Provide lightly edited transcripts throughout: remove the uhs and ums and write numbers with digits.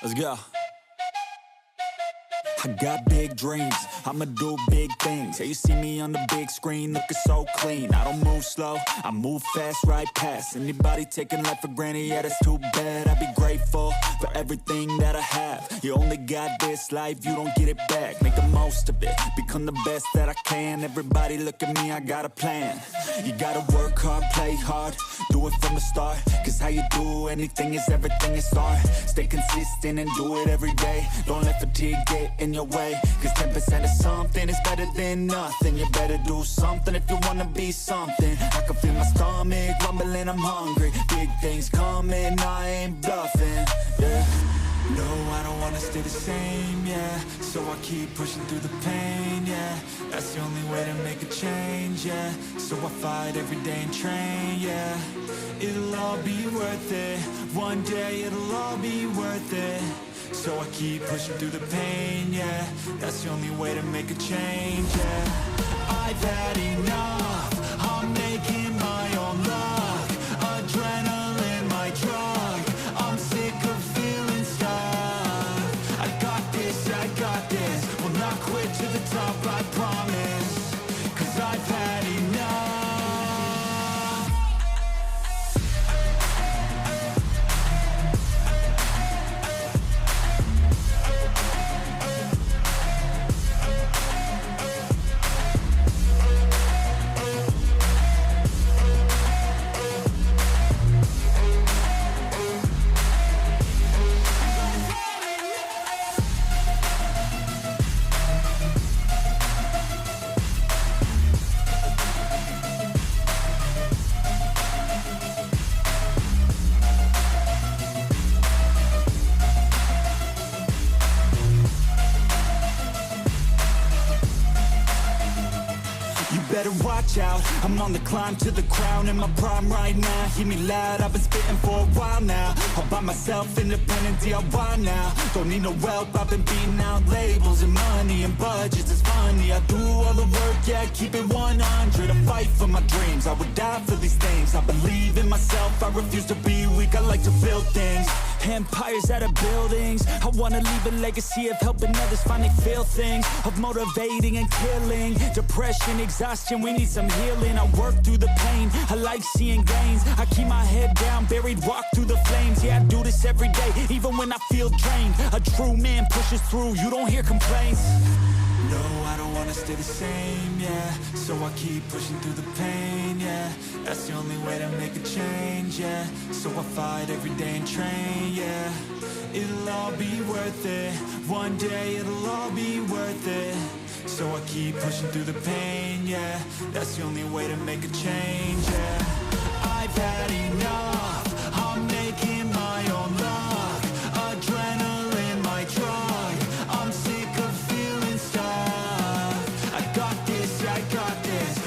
Let's go. I got big dreams, I'ma do big things. Yeah, you see me on the big screen, looking so clean. I don't move slow, I move fast, right past anybody taking life for granted, yeah, that's too bad. I'd be grateful for everything that I have. You only got this life, you don't get it back. Make the most of it, become the best that I can. Everybody look at me, I got a plan. You gotta work hard, play hard, do it from the start. Cause how you do anything is everything, it's art. Stay consistent and do it every day. Don't let fatigue get in your way. Cause 10% of something is better than nothing. You better do something if you wanna be something. I can feel my stomach rumbling, I'm hungry. Big things coming, I ain't bluffing, yeah. No, I don't wanna stay the same, yeah. So I keep pushing through the pain, yeah. That's the only way to make a change, yeah. So I fight every day and train, yeah. It'll all be worth it. One day it'll all be worth it. So I keep pushing through the pain, yeah. That's the only way to make a change, yeah. I've had enough, I'm making my own luck. Adrenaline, my drug, I'm sick of feeling stuck. I got this, will not quit to the top, I promise. Cause I've had enough. Better watch out, I'm on the climb to the crown. In my prime right now, hear me loud, I've been spitting for a while now. All by myself, independent DIY now. Don't need no help, I've been beating out labels and money and budgets, it's funny. I do all the work, yeah, keep it 100. I fight for my dreams, I would die for these things. I believe in myself, I refuse to be weak, I like to build things. Empires out of buildings, I wanna leave a legacy of helping others finally feel things. Of motivating and killing, depression, exhaustion, we need some healing. I work through the pain, I like seeing gains. I keep my head down, buried, walk through the flames. Yeah, I do this every day, even when I feel drained. A true man pushes through, you don't hear complaints. No, I don't wanna stay the same, yeah. So I keep pushing through the pain, yeah. That's the only way to make a change, yeah. So I fight every day and train, yeah. It'll all be worth it. One day it'll all be worth it. So I keep pushing through the pain, yeah. That's the only way to make a change, yeah. I've had enough, I'm making my own luck. Adrenaline, my drug, I'm sick of feeling stuck. I got this,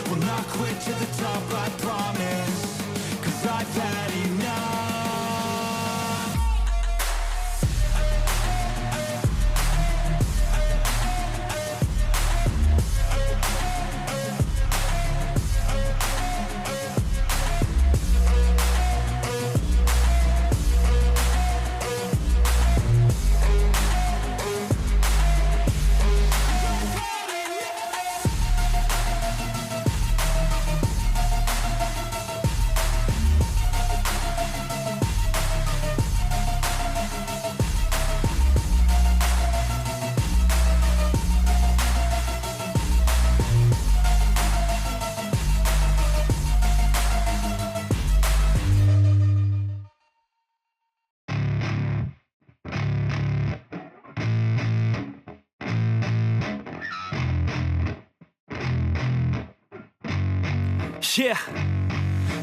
will not quit to the top, I promise. Cause I've had enough. Yeah,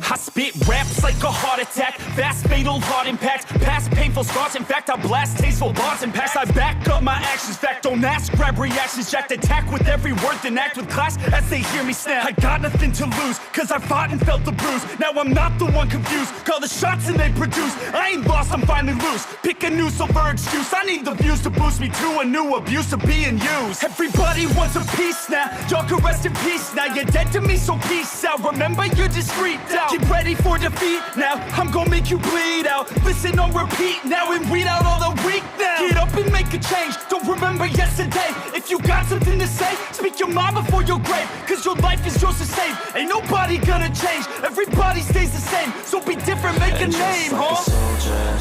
I spit raps like a heart attack. Fast, fatal, heart impact. Past painful scars, in fact I blast tasteful bars and packs. I back up my actions, fact don't ask, grab reactions. Jacked attack with every word, then act with class as they hear me snap. I got nothing to lose, cause I fought and felt the bruise. Now I'm not the one confused, call the shots and they produce. I ain't lost, I'm finally loose. Pick a new silver excuse, I need the views to boost me to a new abuse of being used. Everybody wants a piece now, y'all can rest in peace now. You're dead to me, so peace out, remember you're discreet out. Get ready for defeat now. I'm gonna make you bleed out. Listen on repeat now and weed out all the weak now. Get up and make a change. Don't remember yesterday. If you got something to say, speak your mind before your grave. Cause your life is yours to save. Ain't nobody gonna change. Everybody stays the same. So be different, make a name, like huh? a soldier,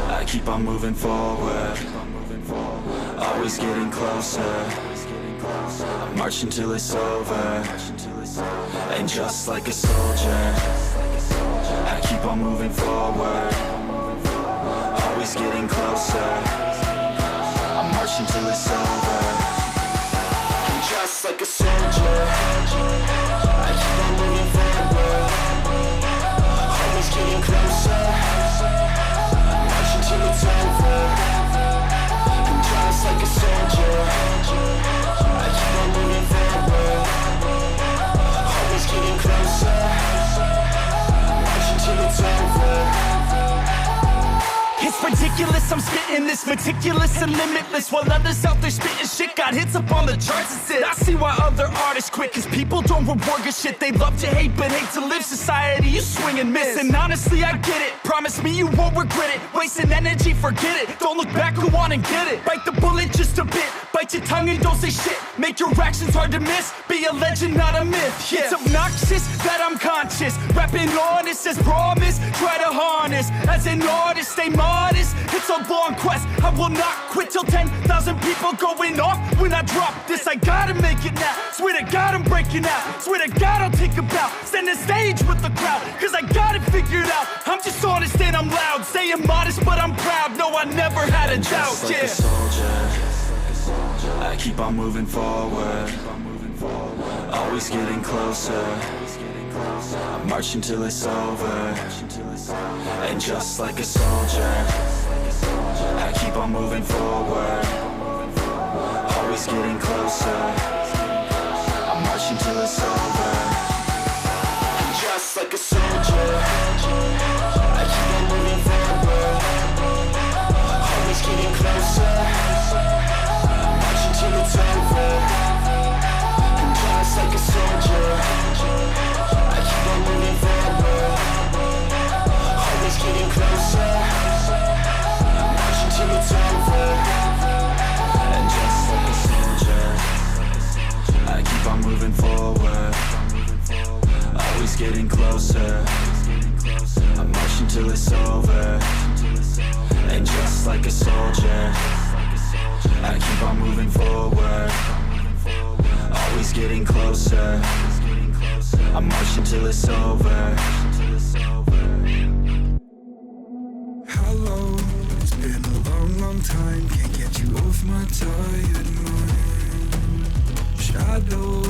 I keep on moving forward. Always getting closer. I march until it's over. And just like a soldier, I keep on moving forward. Always getting closer. I march until it's over. And just like a soldier, I keep on moving forward. Always getting closer. I march until it's over. And just like a soldier, I keep on moving forward. Always getting closer. Watch until it's over. It's ridiculous, I'm spitting this meticulous and limitless. While others out there spitting shit got hits up on the charts and shit. I see why other artists quit, cause people don't reward good shit. They love to hate but hate to live. Society, you swing and miss. And honestly, I get it. Promise me you won't regret it. Wasting energy, forget it. Don't look back, go on and get it. Bite the bullet just a bit. Bite your tongue and don't say shit. Make your actions hard to miss. Be a legend, not a myth. Yeah. It's obnoxious that I'm conscious. Rapping honest as promise. Try to harness. As an artist, stay modest. It's a long quest. I will not quit till 10,000 people going off. When I drop this, I gotta make it now. Swear to God, I'm breaking out. Swear to God, I'll take a bow. Stand the stage with the crowd. Cause I got it figured out. I'm just honest and I'm loud. Saying modest, but I'm proud. No, I never had a doubt. Just like a soldier, I keep on moving forward. Always getting closer. I march until it's over. And just like a soldier, I keep on moving forward. Always getting closer. I march until it's over. And just like a soldier, I keep on moving forward. Always getting closer. Till it's over. And just like a soldier, I keep on moving forward. Always getting closer. I march until it's over. And just like a soldier, I keep on moving forward. Always getting closer. I march until it's over. And just like a soldier, I keep on moving forward. Always getting closer. I march until it's over. Hello, it's been a long, long time. Can't get you off my tired mind. Shadow,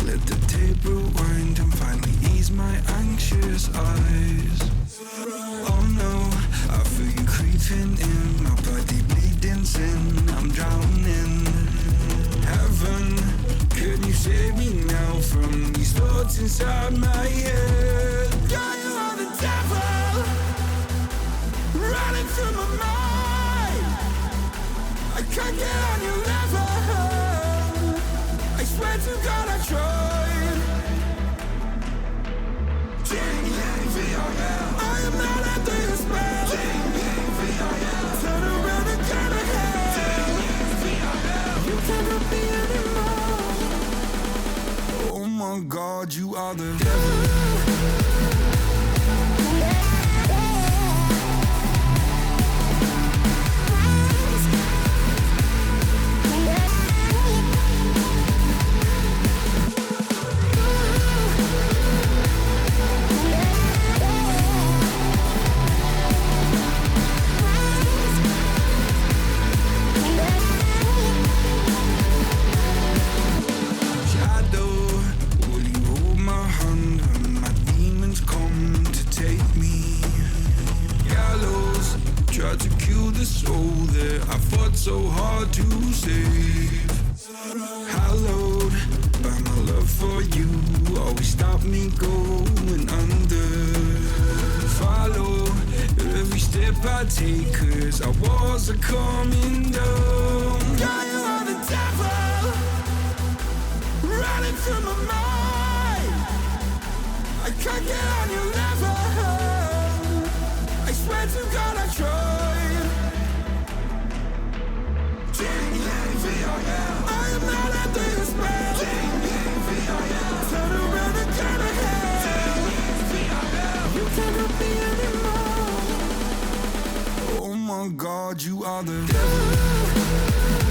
let the tape rewind and finally ease my anxious eyes. Oh no, I feel you creeping in, my body bleeding sin. I'm drowning. Heaven, can you save me now from these thoughts inside my head? God, you are the devil, running through my mind. I can't get on your level. I swear to God I tried. I am not under your spell. Turn around and turn ahead. You can't help me anymore. Oh my God, you are the devil. So hard to save. Hallowed by my love for you, always stop me going under. Follow every step I take, cause our walls are coming down. God, you are the devil, running through my mind. I can't get on your level. I swear to God I tried. I am not at this spell. Turn around and turn ahead. You can't help me anymore. Oh my God, you are the devil.